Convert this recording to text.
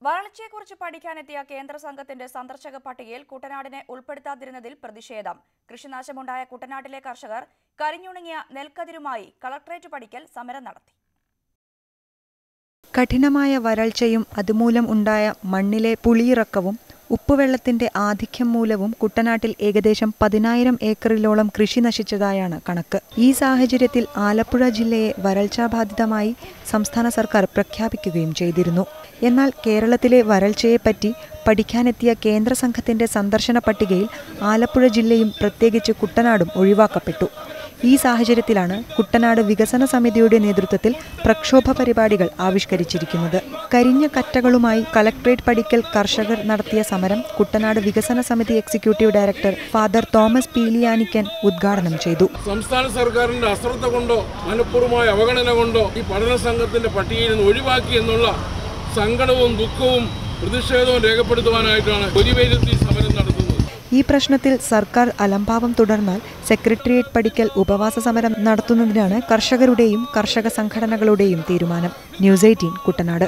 വരൾച്ചയെക്കുറിച്ച് പഠിക്കാനെത്തിയ കേന്ദ്ര സംഘത്തിന്റെ സന്ദർശക പട്ടികയിൽ കുട്ടനാടിനെ ഉൾപ്പെടുത്താതിരുന്നതിൽ പ്രതിഷേധം. കൃഷിനാശമുണ്ടായ കുട്ടനാട്ടിലെ കർഷകർ കരിഞ്ഞുണങ്ങിയ നെൽക്കതിരുമായി കളക്ടറേറ്റ് പടിക്കൽ സമരം നടത്തി. കഠിനമായ വരൾച്ചയും അതുമൂലം ഉണ്ടായ മണ്ണിലെ പുളിയിറക്കവും ഉപ്പുവെള്ളത്തിന്റെ ആധിക്യം മൂലവും കുട്ടനാട്ടിൽ ഏകദേശം 10,000 ഏക്കറിലോളം കൃഷി നശിച്ചതായാണ് കണക്ക്. ഈ സാഹചര്യത്തിൽ ആലപ്പുഴ ജില്ലയെ വരൾച്ചാബാധിതമായി സംസ്ഥാന സർക്കാർ പ്രഖ്യാപിക്കുകയും ചെയ്തിരുന്നു. എന്നാൽ കേരളത്തിലെ വരൾച്ചയെപ്പറ്റി പഠിക്കാനെത്തിയ കേന്ദ്ര സംഘത്തിന്റെ സന്ദർശന പട്ടികയിൽ ആലപ്പുഴ ജില്ലയും പ്രത്യേകിച്ച് കുട്ടനാടും ഒഴിവാക്കപ്പെട്ടു. ഈ സാഹചര്യത്തിലാണ് കുട്ടനാട് വികസന സമിതിയുടെ നേതൃത്വത്തിൽ പ്രക്ഷോഭ പരിപാടികൾ ആവിഷ്കരിച്ചിരിക്കുന്നത്. കരിഞ്ഞ കറ്റകളുമായി കളക്ടറേറ്റ് പടിക്കൽ കർഷകർ നടത്തിയ സമരം കുട്ടനാട് വികസന സമിതി എക്സിക്യൂട്ടീവ് ഡയറക്ടർ ഫാദർ തോമസ് പീലിയാനിക്കൻ ഉദ്ഘാടനം ചെയ്തു. സംസ്ഥാന സർക്കാരിന്റെ അശ്രദ്ധ കൊണ്ടോ മനഃപൂർവ്വമായ അവഗണന കൊണ്ടോ ഈ പഠന സംഘത്തിന്റെ പട്ടികയിൽ നിന്ന് ഒഴിവാക്കി എന്നുള്ള സങ്കടവും ദുഃഖവും പ്രതിഷേധവും രേഖപ്പെടുത്തുവാനായിട്ടാണ് പൊരിവേലത്തിൽ സമരം നടത്തുന്നത്. ഈ പ്രശ്നത്തിൽ സർക്കാർ അലംഭാവം തുടർന്നാൽ സെക്രട്ടേറിയറ്റ് പടിക്കൽ ഉപവാസ സമരം നടത്തുന്നതിനാണ് കർഷകരുടെയും കർഷക സംഘടനകളുടെയും തീരുമാനം. ന്യൂസ് 18 കുട്ടനാട്.